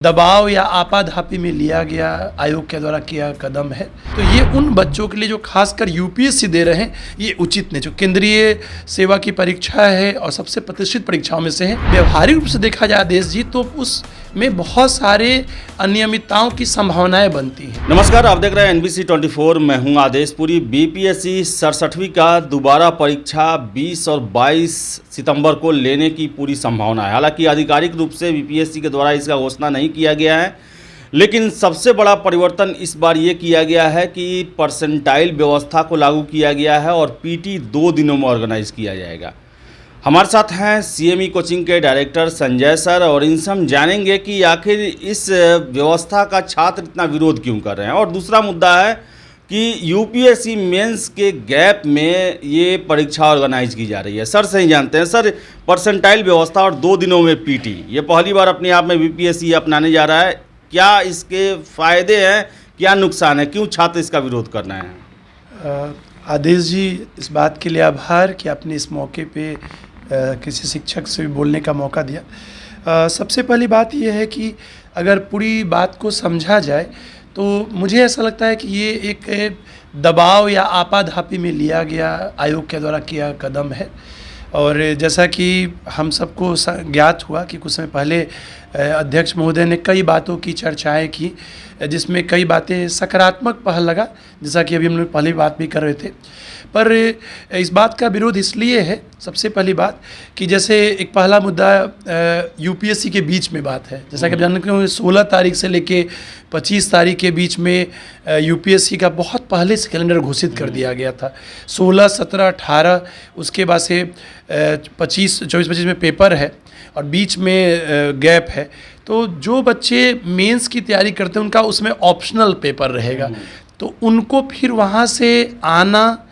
दबाव या आपाधापी में लिया गया आयोग के द्वारा किया कदम है। तो ये उन बच्चों के लिए जो खासकर यूपीएससी दे रहे हैं ये उचित नहीं। जो केंद्रीय सेवा की परीक्षा है और सबसे प्रतिष्ठित परीक्षाओं में से है, व्यवहारिक रूप से देखा जाए आदेश जी तो उसमें बहुत सारे अनियमितताओं की संभावनाएं बनती हैं। नमस्कार, आप देख रहे हैं NBC 24। मैं हूं आदेश पुरी। बीपीएससी 67वीं का दोबारा परीक्षा 20 और 22 सितंबर को लेने की पूरी संभावना है। हालांकि आधिकारिक रूप से बीपीएससी के द्वारा इसका घोषणा नहीं किया गया है, लेकिन सबसे बड़ा परिवर्तन इस बार ये किया गया है कि परसेंटाइल व्यवस्था को लागू किया गया है और पीटी 2 दिनों में ऑर्गेनाइज किया जाएगा। हमारे साथ हैं CME कोचिंग के डायरेक्टर संजय सर, और इनसे हम जानेंगे कि आखिर इस व्यवस्था का छात्र इतना विरोध क्यों कर रहे हैं। और दूसरा मुद्दा है कि यूपीएससी मेंस के गैप में ये परीक्षा ऑर्गेनाइज की जा रही है। सर से ही जानते हैं। सर, परसेंटाइल व्यवस्था और 2 दिनों में पीटी, ये पहली बार अपने आप में बीपीएससी अपनाने जा रहा है। क्या इसके फ़ायदे हैं, क्या नुकसान है, क्यों छात्र इसका विरोध करना है? आदेश जी, इस बात के लिए आभार कि आपने इस मौके पे किसी शिक्षक से भी बोलने का मौका दिया। सबसे पहली बात यह है कि अगर पूरी बात को समझा जाए तो मुझे ऐसा लगता है कि ये एक दबाव या आपाधापी में लिया गया आयोग के द्वारा किया कदम है। और जैसा कि हम सबको ज्ञात हुआ कि कुछ समय पहले अध्यक्ष महोदय ने कई बातों की चर्चाएं की, जिसमें कई बातें सकारात्मक पहल लगा, जैसा कि अभी हम लोग पहले बात भी कर रहे थे। पर इस बात का विरोध इसलिए है, सबसे पहली बात कि जैसे एक पहला मुद्दा यूपीएससी के बीच में बात है। जैसा कि आप जानते हैं 16 तारीख से लेके 25 तारीख के बीच में यूपीएससी का बहुत पहले से कैलेंडर घोषित कर दिया गया था। 16, 17, 18, उसके बाद से 24-25 में पेपर है और बीच में गैप है। तो जो बच्चे मेंस की तैयारी करते हैं उनका उसमें ऑप्शनल पेपर रहेगा, तो उनको फिर वहाँ से आना,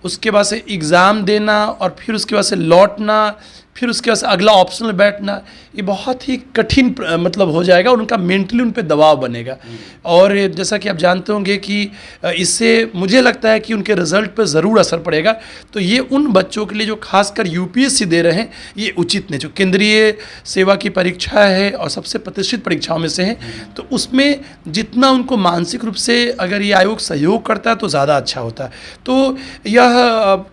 उसके बाद से एग्ज़ाम देना और फिर उसके बाद से लौटना, फिर उसके बाद से अगला ऑप्शनल बैठना, ये बहुत ही कठिन मतलब हो जाएगा। उनका मेंटली उन पे दबाव बनेगा। और जैसा कि आप जानते होंगे कि इससे मुझे लगता है कि उनके रिज़ल्ट पे ज़रूर असर पड़ेगा। तो ये उन बच्चों के लिए जो खासकर यूपीएससी दे रहे हैं ये उचित नहीं। जो केंद्रीय सेवा की परीक्षा है और सबसे प्रतिष्ठित परीक्षाओं में से है, तो उसमें जितना उनको मानसिक रूप से अगर ये आयोग सहयोग करता है तो ज़्यादा अच्छा होता है। तो यह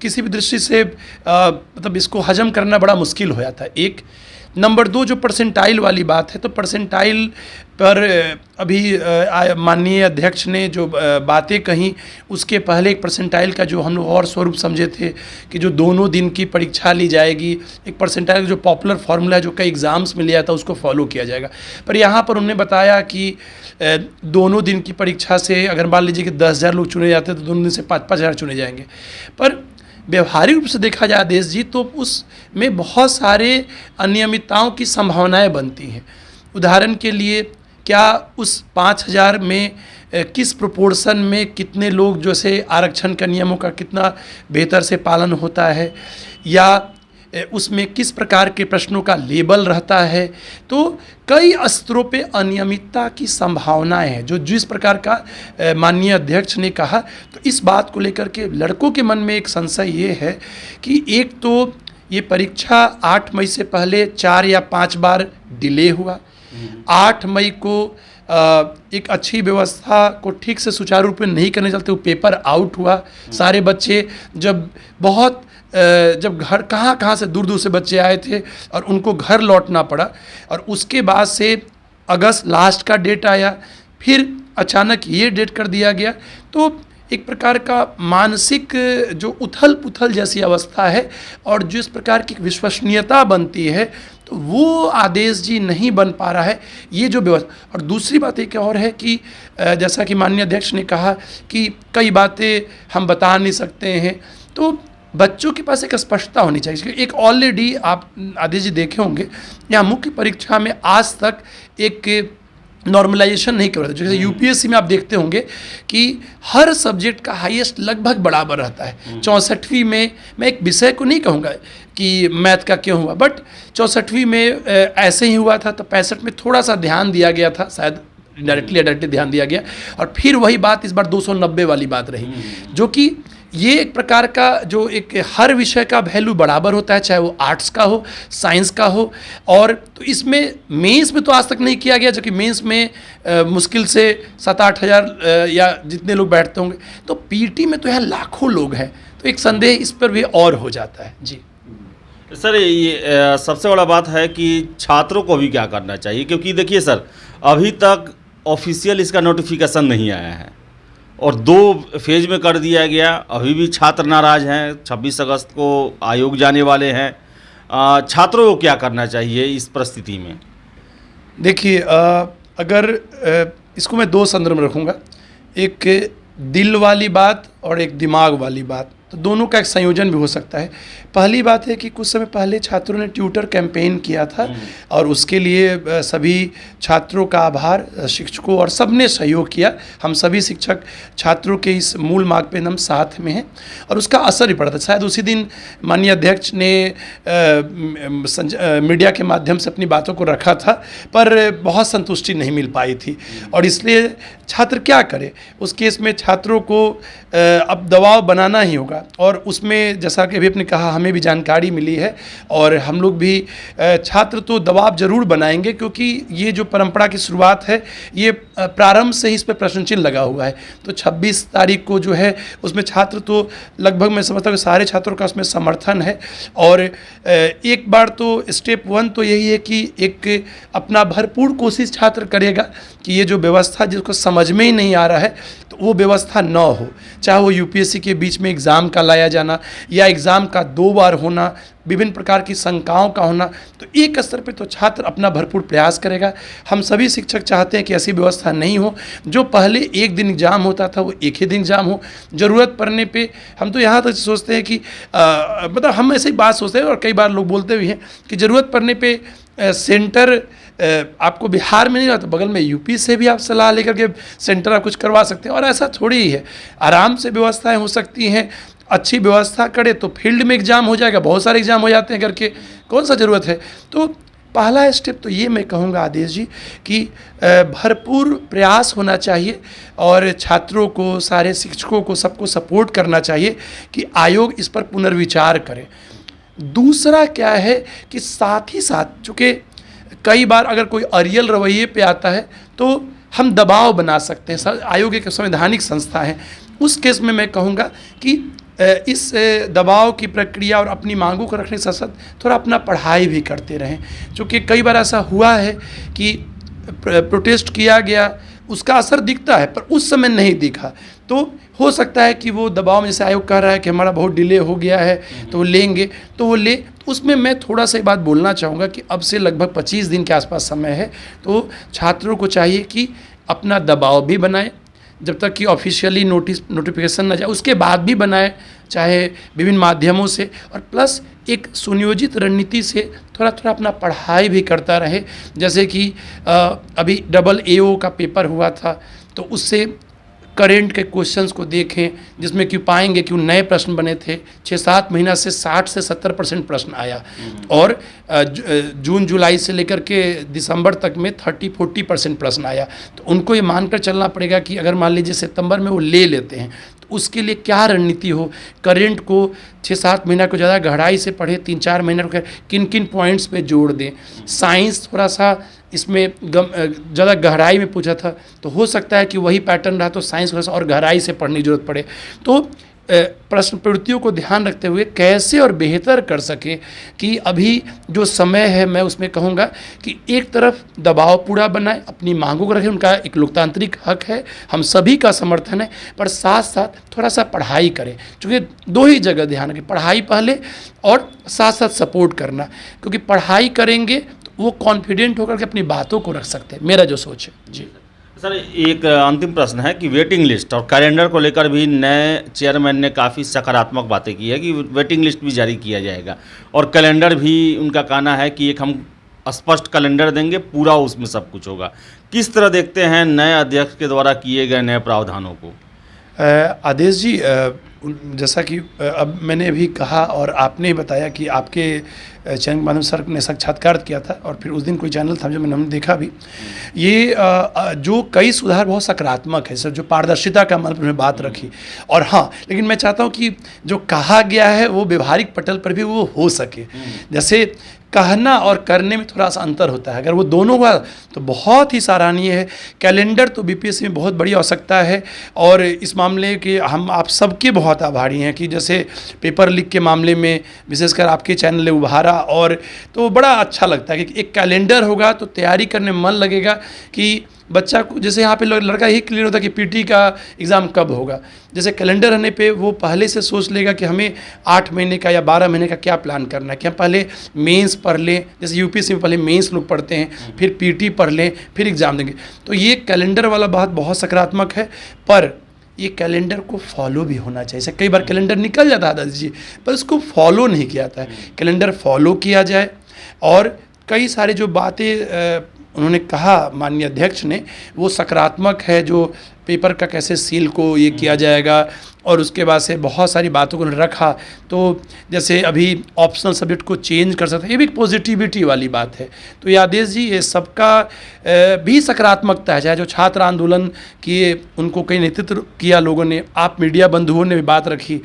किसी भी दृष्टि से मतलब इसको हजम करना बड़ा मुश्किल हो जाता है। एक नंबर 2, जो परसेंटाइल वाली बात है, तो परसेंटाइल पर अभी माननीय अध्यक्ष ने जो बातें कहीं, उसके पहले एक परसेंटाइल का जो हम लोग और स्वरूप समझे थे कि जो दोनों दिन की परीक्षा ली जाएगी, एक परसेंटाइल जो पॉपुलर फार्मूला है जो कई एग्ज़ाम्स में लिया था उसको फॉलो किया जाएगा। पर यहाँ पर उन्होंने बताया कि दोनों दिन की परीक्षा से अगर मान लीजिए कि 10,000 लोग चुने जाते हैं तो दोनों दिन से 5,000 चुने जाएंगे। पर व्यवहारिक रूप से देखा जाए आदेश जी तो उसमें बहुत सारे अनियमितताओं की संभावनाएं बनती हैं। उदाहरण के लिए, क्या उस 5,000 में किस प्रोपोर्शन में कितने लोग जैसे आरक्षण का नियमों का कितना बेहतर से पालन होता है, या उसमें किस प्रकार के प्रश्नों का लेबल रहता है। तो कई स्तरों पे अनियमितता की संभावनाएं हैं। जो जिस प्रकार का माननीय अध्यक्ष ने कहा, तो इस बात को लेकर के लड़कों के मन में एक संशय ये है कि एक तो ये परीक्षा 8 मई से पहले 4 या 5 बार डिले हुआ। 8 मई को एक अच्छी व्यवस्था को ठीक से सुचारू रूप में नहीं करने चलते वो पेपर आउट हुआ। सारे बच्चे जब घर कहाँ से दूर से बच्चे आए थे और उनको घर लौटना पड़ा, और उसके बाद से अगस्त लास्ट का डेट आया, फिर अचानक ये डेट कर दिया गया। तो एक प्रकार का मानसिक जो उथल पुथल जैसी अवस्था है और जिस प्रकार की विश्वसनीयता बनती है, तो वो आदेश जी नहीं बन पा रहा है ये जो व्यवस्था। और दूसरी बात एक और है कि जैसा कि माननीय अध्यक्ष ने कहा कि कई बातें हम बता नहीं सकते हैं, तो बच्चों के पास एक स्पष्टता होनी चाहिए। क्योंकि एक ऑलरेडी आप आदेश जी देखे होंगे, यहाँ मुख्य परीक्षा में आज तक एक नॉर्मलाइजेशन नहीं कर रहा था। जैसे यूपीएससी में आप देखते होंगे कि हर सब्जेक्ट का हाईएस्ट लगभग बराबर रहता है। 64वीं में, मैं एक विषय को नहीं कहूँगा कि मैथ का क्यों हुआ, बट 64वीं में ऐसे ही हुआ था। तो 65 में थोड़ा सा ध्यान दिया गया था, शायद डायरेक्टली ध्यान दिया गया, और फिर वही बात इस बार 290 वाली बात रही, जो कि ये एक प्रकार का जो एक हर विषय का वैल्यू बराबर होता है, चाहे वो आर्ट्स का हो, साइंस का हो। और तो इसमें मेंस में तो आज तक नहीं किया गया, जबकि मेंस में मुश्किल से 7-8 हज़ार या जितने लोग बैठते होंगे, तो पीटी में तो यहाँ लाखों लोग हैं, तो एक संदेह इस पर भी और हो जाता है। जी सर, ये सबसे बड़ा बात है कि छात्रों को भी क्या करना चाहिए, क्योंकि देखिए सर, अभी तक ऑफिशियल इसका नोटिफिकेशन नहीं आया है और 2 फेज में कर दिया गया। अभी भी छात्र नाराज हैं, 26 अगस्त को आयोग जाने वाले हैं। छात्रों को क्या करना चाहिए इस परिस्थिति में? देखिए, अगर इसको मैं 2 संदर्भ में रखूँगा, एक दिल वाली बात और एक दिमाग वाली बात, तो दोनों का एक संयोजन भी हो सकता है। पहली बात है कि कुछ समय पहले छात्रों ने ट्यूटर कैंपेन किया था और उसके लिए सभी छात्रों का आभार, शिक्षकों और सब ने सहयोग किया। हम सभी शिक्षक छात्रों के इस मूल मार्ग पे हम साथ में हैं और उसका असर भी पड़ा था। शायद उसी दिन माननीय अध्यक्ष ने मीडिया के माध्यम से अपनी बातों को रखा था, पर बहुत संतुष्टि नहीं मिल पाई थी और इसलिए छात्र क्या करे, उस केस में छात्रों को अब दबाव बनाना ही होगा। और उसमें जैसा कि अभी आपने कहा, हमें भी जानकारी मिली है और हम लोग भी छात्र तो दबाव जरूर बनाएंगे, क्योंकि ये जो परंपरा की शुरुआत है ये प्रारंभ से ही इस पर प्रश्न चिन्ह लगा हुआ है। तो 26 तारीख को जो है उसमें छात्र तो लगभग मैं समझता हूँ कि सारे छात्रों का उसमें समर्थन है। और एक बार तो स्टेप 1 तो यही है कि एक अपना भरपूर कोशिश छात्र करेगा कि ये जो व्यवस्था जिसको समझ में ही नहीं आ रहा है तो वो व्यवस्था न हो, चाहे वो यूपीएससी के बीच में एग्ज़ाम का लाया जाना या एग्ज़ाम का 2 बार होना, विभिन्न प्रकार की शंकाओं का होना, तो एक स्तर पे तो छात्र अपना भरपूर प्रयास करेगा। हम सभी शिक्षक चाहते हैं कि ऐसी व्यवस्था नहीं हो, जो पहले एक दिन एग्ज़ाम होता था वो एक ही दिन एग्ज़ाम हो। ज़रूरत पड़ने पे हम तो यहाँ तक सोचते हैं कि मतलब हम ऐसी बात सोचते हैं और कई बार लोग बोलते भी हैं कि ज़रूरत पड़ने पे सेंटर आपको बिहार में नहीं रहा तो बगल में यूपी से भी आप सलाह लेकर के सेंटर आप कुछ करवा सकते हैं। और ऐसा थोड़ी ही है, आराम से व्यवस्थाएं हो सकती हैं। अच्छी व्यवस्था करे तो फील्ड में एग्ज़ाम हो जाएगा, बहुत सारे एग्ज़ाम हो जाते हैं करके, कौन सा ज़रूरत है। तो पहला स्टेप तो ये मैं कहूँगा आदेश जी कि भरपूर प्रयास होना चाहिए और छात्रों को, सारे शिक्षकों को, सबको सपोर्ट करना चाहिए कि आयोग इस पर पुनर्विचार करे। दूसरा क्या है कि साथ ही साथ, चूँकि कई बार अगर कोई अरियल रवैये पे आता है तो हम दबाव बना सकते हैं। आयोग एक संवैधानिक संस्था है, उस केस में मैं कहूँगा कि इस दबाव की प्रक्रिया और अपनी मांगों को रखने के साथ साथ थोड़ा अपना पढ़ाई भी करते रहें। क्योंकि कई बार ऐसा हुआ है कि प्रोटेस्ट किया गया, उसका असर दिखता है पर उस समय नहीं दिखा, तो हो सकता है कि वो दबाव में, जैसे आयोग कह रहा है कि हमारा बहुत डिले हो गया है तो वो लेंगे, तो वो ले। उसमें मैं थोड़ा सा बात बोलना चाहूँगा कि अब से लगभग 25 दिन के आसपास समय है, तो छात्रों को चाहिए कि अपना दबाव भी बनाए जब तक कि ऑफिशियली नोटिफिकेशन न जाए, उसके बाद भी बनाए, चाहे विभिन्न माध्यमों से, और प्लस एक सुनियोजित रणनीति से थोड़ा थोड़ा अपना पढ़ाई भी करता रहे। जैसे कि अभी AAO का पेपर हुआ था, तो उससे करेंट के क्वेश्चंस को देखें, जिसमें कि पाएंगे कि नए प्रश्न बने थे। 6-7 महीना से 60 से 70% प्रश्न आया और जून जुलाई से लेकर के दिसंबर तक में 30-40% प्रश्न आया। तो उनको ये मानकर चलना पड़ेगा कि अगर मान लीजिए सितंबर में वो ले लेते हैं तो उसके लिए क्या रणनीति हो। करेंट को 6-7 महीना को ज़्यादा गहराई से पढ़े, 3-4 महीने को किन किन पॉइंट्स पे जोड़ दें। साइंस थोड़ा सा इसमें ज़्यादा गहराई में पूछा था, तो हो सकता है कि वही पैटर्न रहा तो साइंस थोड़ा सा और गहराई से पढ़ने की जरूरत पड़े। तो प्रश्न प्रवृत्तियों को ध्यान रखते हुए कैसे और बेहतर कर सके कि अभी जो समय है, मैं उसमें कहूँगा कि एक तरफ दबाव पूरा बनाए, अपनी मांगों को रखें, उनका एक लोकतांत्रिक हक है, हम सभी का समर्थन है, पर साथ साथ थोड़ा सा पढ़ाई करें। क्योंकि 2 ही जगह ध्यान रखें, पढ़ाई पहले और साथ साथ सपोर्ट करना, क्योंकि पढ़ाई करेंगे तो वो कॉन्फिडेंट होकर के अपनी बातों को रख सकते हैं, मेरा जो सोच है। जी सर, एक अंतिम प्रश्न है कि वेटिंग लिस्ट और कैलेंडर को लेकर भी नए चेयरमैन ने काफ़ी सकारात्मक बातें की है कि वेटिंग लिस्ट भी जारी किया जाएगा और कैलेंडर भी, उनका कहना है कि एक हम स्पष्ट कैलेंडर देंगे, पूरा उसमें सब कुछ होगा। किस तरह देखते हैं नए अध्यक्ष के द्वारा किए गए नए प्रावधानों को? आदेश जी, जैसा कि अब मैंने अभी कहा और आपने ही बताया कि आपके चैनल के माध्यम सर ने साक्षात्कार किया था और फिर उस दिन कोई चैनल था जो हमने देखा भी। ये जो कई सुधार बहुत सकारात्मक है सर, जो पारदर्शिता का मतलब बात रखी। और हाँ, लेकिन मैं चाहता हूँ कि जो कहा गया है वो व्यवहारिक पटल पर भी वो हो सके। जैसे कहना और करने में थोड़ा सा अंतर होता है, अगर वो दोनों हुआ तो बहुत ही सराहनीय है। कैलेंडर तो बीपीएससी में बहुत बड़ी आवश्यकता है और इस मामले के हम आप सबके बहुत आभारी हैं कि जैसे पेपर लीक के मामले में विशेषकर आपके चैनल ने उभारा, और तो बड़ा अच्छा लगता है कि एक कैलेंडर होगा तो तैयारी करने में मन लगेगा कि बच्चा को, जैसे यहाँ पे लड़का यही क्लियर होता है कि पीटी का एग्ज़ाम कब होगा, जैसे कैलेंडर रहने पे वो पहले से सोच लेगा कि हमें 8 महीने का या 12 महीने का क्या प्लान करना है, कि हम पहले मेंस पढ़ लें, जैसे यूपीएससी में पहले मेंस लोग पढ़ते हैं, फिर पीटी पढ़ लें, फिर एग्ज़ाम देंगे। तो ये कैलेंडर वाला बात बहुत सकारात्मक है, पर ये कैलेंडर को फॉलो भी होना चाहिए। जैसे कई बार कैलेंडर निकल जाता है दादाजी, पर उसको फॉलो नहीं किया जाता है। कैलेंडर फॉलो किया जाए और कई सारे जो बातें उन्होंने कहा माननीय अध्यक्ष ने, वो सकारात्मक है। जो पेपर का कैसे सील को ये किया जाएगा और उसके बाद से बहुत सारी बातों को रखा, तो जैसे अभी ऑप्शनल सब्जेक्ट को चेंज कर सकते हैं, ये भी पॉजिटिविटी वाली बात है। तो ये आदेश जी, ये सबका भी सकारात्मकता है। चाहे जो छात्र आंदोलन किए उनको कई नेतृत्व किया लोगों ने, आप मीडिया बंधुओं ने भी बात रखी,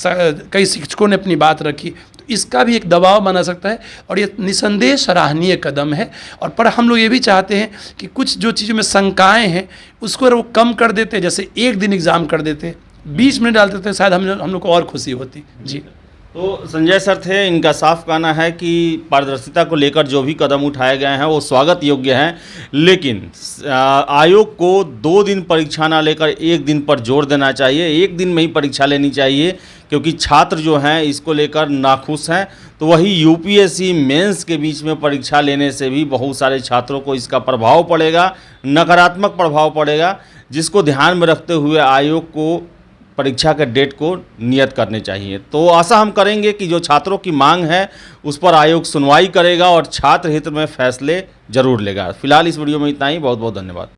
कई शिक्षकों ने अपनी बात रखी, तो इसका भी एक दबाव बना सकता है और ये निसंदेह सराहनीय कदम है। और पर हम लोग ये भी चाहते हैं कि कुछ जो चीज़ों में शंकाएँ हैं उसको अगर वो कम कर देते, जैसे एक दिन एग्ज़ाम कर देते, 20 मिनट डालते थे, शायद हम लोग को और खुशी होती। जी। तो संजय सर थे, इनका साफ कहना है कि पारदर्शिता को लेकर जो भी कदम उठाए गए हैं वो स्वागत योग्य हैं, लेकिन आयोग को 2 दिन परीक्षा ना लेकर 1 दिन पर जोर देना चाहिए। 1 दिन में ही परीक्षा लेनी चाहिए, क्योंकि छात्र जो हैं इसको लेकर नाखुश हैं। तो वही यूपीएससी मेंस के बीच में परीक्षा लेने से भी बहुत सारे छात्रों को इसका प्रभाव पड़ेगा, नकारात्मक प्रभाव पड़ेगा, जिसको ध्यान में रखते हुए आयोग को परीक्षा के डेट को नियत करने चाहिए। तो आशा हम करेंगे कि जो छात्रों की मांग है उस पर आयोग सुनवाई करेगा और छात्र हित में फैसले जरूर लेगा। फिलहाल इस वीडियो में इतना ही। बहुत बहुत धन्यवाद।